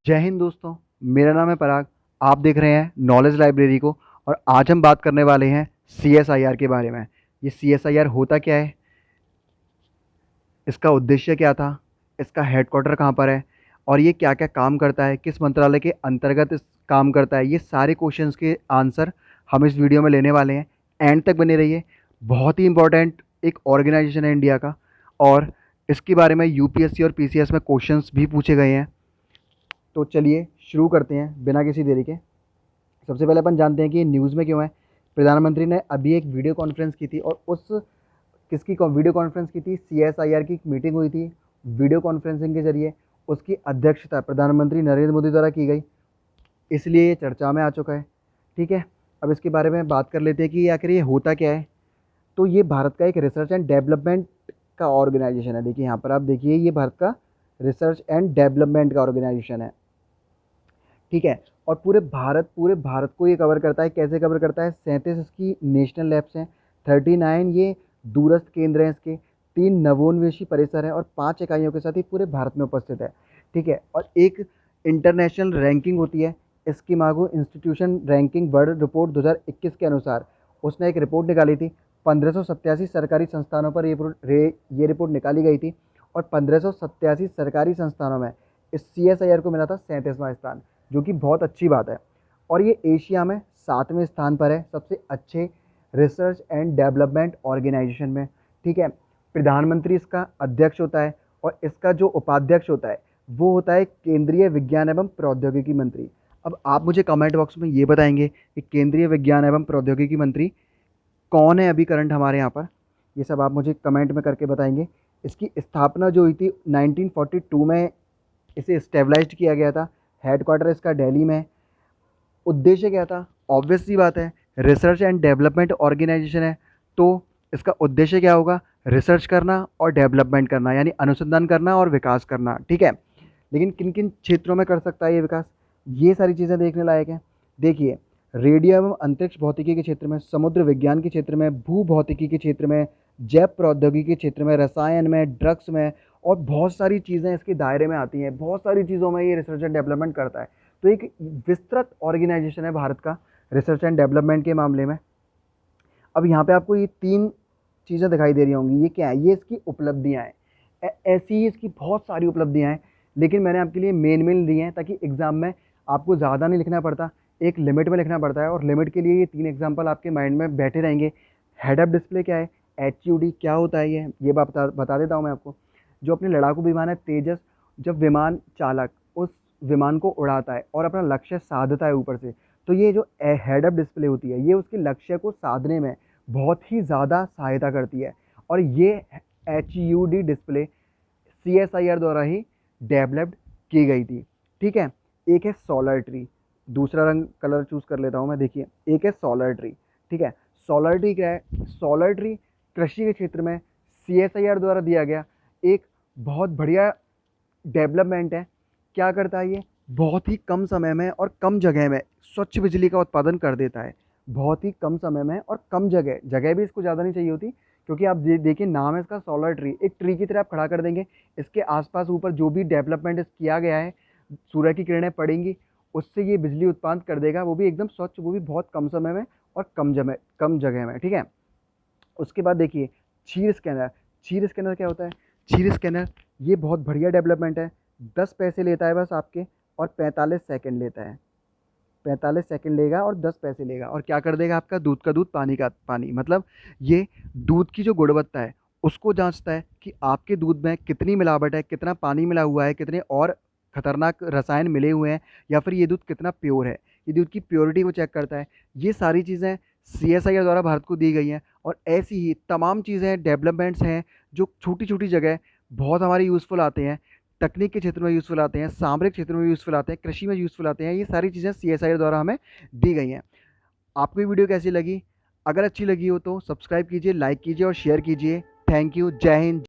जय हिंद दोस्तों। मेरा नाम है पराग। आप देख रहे हैं नॉलेज लाइब्रेरी को। और आज हम बात करने वाले हैं सीएसआईआर के बारे में। ये सीएसआईआर होता क्या है, इसका उद्देश्य क्या था, इसका हेडक्वार्टर कहाँ पर है और ये क्या क्या काम करता है, किस मंत्रालय के अंतर्गत इस काम करता है, ये सारे क्वेश्चंस के आंसर हम इस वीडियो में लेने वाले हैं। एंड तक बने रहिए। बहुत ही इंपॉर्टेंट एक ऑर्गेनाइजेशन है इंडिया का, और इसके बारे में यूपीएससी और पीसीएस में क्वेश्चंस भी पूछे गए हैं। तो चलिए शुरू करते हैं बिना किसी देरी के। सबसे पहले अपन जानते हैं कि ये न्यूज़ में क्यों है। प्रधानमंत्री ने अभी एक वीडियो कॉन्फ्रेंस की थी, और उस वीडियो कॉन्फ्रेंस की थी, सीएसआईआर की एक मीटिंग हुई थी वीडियो कॉन्फ्रेंसिंग के जरिए। उसकी अध्यक्षता प्रधानमंत्री नरेंद्र मोदी द्वारा की गई, इसलिए ये चर्चा में आ चुका है। ठीक है, अब इसके बारे में बात कर लेते हैं कि आखिर ये होता क्या है। तो ये भारत का एक रिसर्च एंड डेवलपमेंट का ऑर्गेनाइजेशन है। देखिए यहाँ पर आप देखिए, ये भारत का रिसर्च एंड डेवलपमेंट का ऑर्गेनाइजेशन है। ठीक है, और पूरे भारत को ये कवर करता है। कैसे कवर करता है? 37 इसकी नेशनल लैब्स हैं, 39 ये दूरस्थ केंद्र हैं इसके, 3 नवोन्वेषी परिसर हैं, और 5 इकाइयों के साथ ही पूरे भारत में उपस्थित है। ठीक है, और एक इंटरनेशनल रैंकिंग होती है। इसकी मांगो इंस्टीट्यूशन रैंकिंग वर्ल्ड रिपोर्ट 2021 के अनुसार उसने एक रिपोर्ट निकाली थी। 1587 सरकारी संस्थानों पर ये रिपोर्ट निकाली गई थी, और 1587 सरकारी संस्थानों में इस सीएसआईआर को मिला था 37वां स्थान, जो कि बहुत अच्छी बात है। और ये एशिया में 7वें स्थान पर है सबसे अच्छे रिसर्च एंड डेवलपमेंट ऑर्गेनाइजेशन में। ठीक है, प्रधानमंत्री इसका अध्यक्ष होता है, और इसका जो उपाध्यक्ष होता है वो होता है केंद्रीय विज्ञान एवं प्रौद्योगिकी मंत्री। अब आप मुझे कमेंट बॉक्स में ये बताएंगे कि केंद्रीय विज्ञान एवं प्रौद्योगिकी मंत्री कौन है अभी करंट हमारे यहाँ पर। ये सब आप मुझे कमेंट में करके बताएंगे। इसकी स्थापना जो हुई थी 1942 में, इसे स्टेबलाइज्ड किया गया था। हेडक्वार्टर इसका दिल्ली में है। उद्देश्य क्या था? ऑब्वियस सी बात है, रिसर्च एंड डेवलपमेंट ऑर्गेनाइजेशन है, तो इसका उद्देश्य क्या होगा? रिसर्च करना और डेवलपमेंट करना, यानी अनुसंधान करना और विकास करना। ठीक है, लेकिन किन किन क्षेत्रों में कर सकता है ये विकास, ये सारी चीज़ें देखने लायक हैं। देखिए, रेडियो एवं अंतरिक्ष भौतिकी के क्षेत्र में, समुद्र विज्ञान के क्षेत्र में, भू भौतिकी के क्षेत्र में, जैव प्रौद्योगिकी के क्षेत्र में, रसायन में, ड्रग्स में, और बहुत सारी चीज़ें इसके दायरे में आती हैं। बहुत सारी चीज़ों में ये रिसर्च एंड डेवलपमेंट करता है। तो एक विस्तृत ऑर्गेनाइजेशन है भारत का रिसर्च एंड डेवलपमेंट के मामले में। अब यहाँ पे आपको ये 3 चीज़ें दिखाई दे रही होंगी, ये क्या है? ये इसकी उपलब्धियाँ हैं। ऐसी ही इसकी बहुत सारी उपलब्धियाँ हैं, लेकिन मैंने आपके लिए मेन दी हैं ताकि एग्ज़ाम में आपको ज़्यादा नहीं लिखना पड़ता, एक लिमिट में लिखना पड़ता है। और लिमिट के लिए ये 3 एग्जाम्पल आपके माइंड में बैठे रहेंगे। हेड अप डिस्प्ले क्या है? HUD क्या होता है? ये बता देता हूँ मैं आपको। जो अपने लड़ाकू विमान है तेजस, जब विमान चालक उस विमान को उड़ाता है और अपना लक्ष्य साधता है ऊपर से, तो ये जो हेड अप डिस्प्ले होती है, ये उसके लक्ष्य को साधने में बहुत ही ज़्यादा सहायता करती है। और ये HUD डिस्प्ले CSIR द्वारा ही डेवलप्ड की गई थी। ठीक है, एक है सोलर ट्री, दूसरा रंग कलर चूज़ कर लेता हूँ मैं। देखिए, एक है सोलर ट्री। ठीक है, सोलर ट्री क्या है? सोलर ट्री कृषि के क्षेत्र में CSIR द्वारा दिया गया एक बहुत बढ़िया डेवलपमेंट है। क्या करता है ये? बहुत ही कम समय में और कम जगह में स्वच्छ बिजली का उत्पादन कर देता है। बहुत ही कम समय में और कम जगह जगह भी इसको ज़्यादा नहीं चाहिए होती, क्योंकि आप देखिए नाम है इसका सोलर ट्री। एक ट्री की तरह आप खड़ा कर देंगे, इसके आसपास ऊपर जो भी डेवलपमेंट किया गया है, सूर्य की किरणें पड़ेंगी, उससे ये बिजली उत्पादन कर देगा, वो भी एकदम स्वच्छ, वो भी बहुत कम समय में और कम जगह में। ठीक है, उसके बाद देखिए क्षीर स्कैनर। क्षीर स्कैनर क्या होता है? क्षीर स्कैनर ये बहुत बढ़िया डेवलपमेंट है। 10 पैसे लेता है बस आपके, और 45 सेकंड लेता है। 45 सेकंड लेगा और 10 पैसे लेगा, और क्या कर देगा? आपका दूध का दूध, पानी का पानी। मतलब ये दूध की जो गुणवत्ता है उसको जांचता है कि आपके दूध में कितनी मिलावट है, कितना पानी मिला हुआ है, कितने और खतरनाक रसायन मिले हुए हैं, या फिर ये दूध कितना प्योर है। ये दूध की प्योरिटी को चेक करता है। ये सारी चीज़ें CSIR द्वारा भारत को दी गई हैं, और ऐसी ही तमाम चीज़ें डेवलपमेंट्स हैं जो छोटी छोटी जगह बहुत हमारी यूज़फुल आते हैं। तकनीक के क्षेत्र में यूज़फुल आते हैं, सामरिक क्षेत्र में यूज़फुल आते हैं, कृषि में यूज़फुल आते हैं। ये सारी चीज़ें CSIR द्वारा हमें दी गई हैं। आपको ये वीडियो कैसी लगी? अगर अच्छी लगी हो तो सब्सक्राइब कीजिए, लाइक कीजिए और शेयर कीजिए। Thank you. जय हिंद।